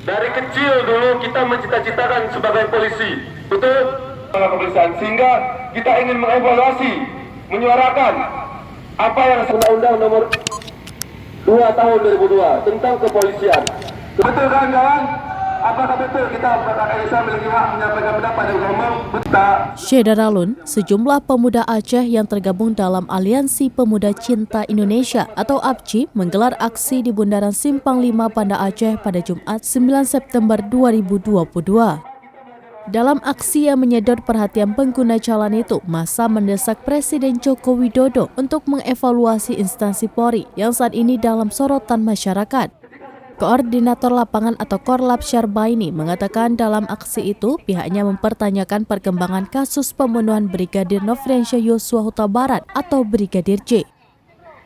Dari kecil dulu kita mencita-citakan sebagai polisi, betul? Kepolisian, sehingga kita ingin mengevaluasi, menyuarakan apa yang Undang-Undang Nomor 2 Tahun 2002 tentang kepolisian. Betul kawan-kawan? Apakah betul kita bisa memiliki hak menyampaikan pendapat dan umum? Betul. Syederalun, sejumlah pemuda Aceh yang tergabung dalam Aliansi Pemuda Cinta Indonesia atau APCI menggelar aksi di Bundaran Simpang 5 Banda Aceh pada Jumat 9 September 2022. Dalam aksi yang menyedot perhatian pengguna jalan itu, massa mendesak Presiden Joko Widodo untuk mengevaluasi instansi Polri yang saat ini dalam sorotan masyarakat. Koordinator lapangan atau Korlap Syarbaini mengatakan dalam aksi itu pihaknya mempertanyakan perkembangan kasus pembunuhan Brigadir Nofriansyah Yosua Huta Barat atau Brigadir J.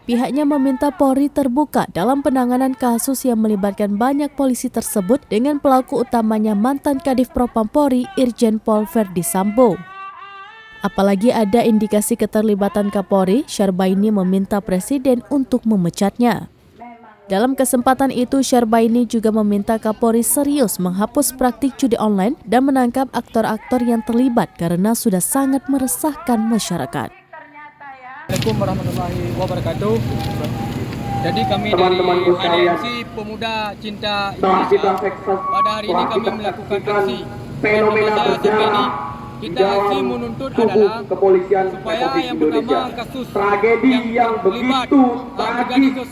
Pihaknya meminta Polri terbuka dalam penanganan kasus yang melibatkan banyak polisi tersebut dengan pelaku utamanya mantan Kadif Propam Polri Irjen Pol Verdi Sambo. Apalagi ada indikasi keterlibatan Kapolri, Syarbaini meminta Presiden untuk memecatnya. Dalam kesempatan itu, Syarbaini juga meminta Kapolri serius menghapus praktik judi online dan menangkap aktor-aktor yang terlibat karena sudah sangat meresahkan masyarakat. Assalamualaikum warahmatullahi wabarakatuh. Jadi kami dari Aliansi Pemuda Cinta Indonesia pada hari ini kami melakukan aksi. Fenomena ini kita aksi menuntut adalah supaya yang pertama kasus tragedi yang begitu tragis itu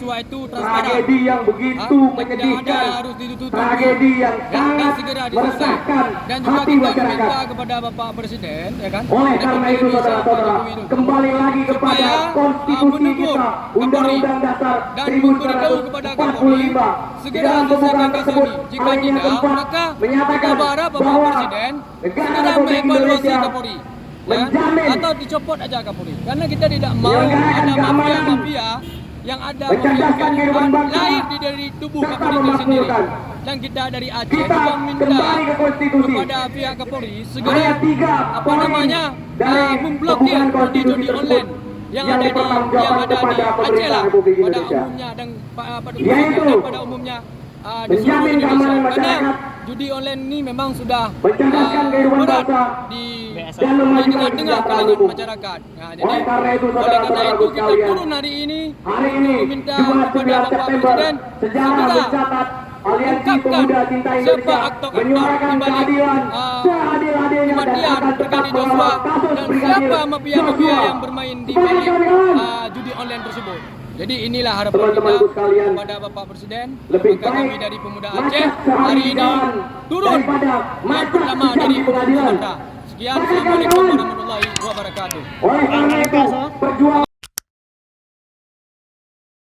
tragedi yang begitu menyedihkan harus ditutup tragedi yang sangat segera diselesaikan dan juga kita meminta kepada Bapak Presiden ya kan oleh karena itu saudara-saudara kembali lagi kepada konstitusi kita Undang-Undang Dasar 1945 segera selesaikan kasus ini jika tidak maka kita berharap Bapak Presiden segera mengevaluasi Kapolri ya? Atau dicopot aja Kapolri karena kita tidak mau ada mafia-mafia yang ada lahir dari tubuh Kapolri itu sendiri dan kita dari Aceh juga minta kepada pihak Kapolri segera memblokir judi online yang ada di Aceh lah pada umumnya dan pada umumnya di seluruh Indonesia karena judi online ini memang sudah berat di tengah kalangan masyarakat. Nah, jadi oleh karena itu kita turun hari ini meminta kepada Bapak Presiden segera ungkapkan siapa aktor-aktor di balik kematian Brigadir Joshua dan siapa mafia-mafia yang bermain di balik judi online tersebut. Jadi inilah harapan kita kepada Bapak Presiden. Maka kami dari Pemuda Aceh hari ini turun yang pertama dari Sumatera. Sekian, Assalamualaikum warahmatullahi wabarakatuh.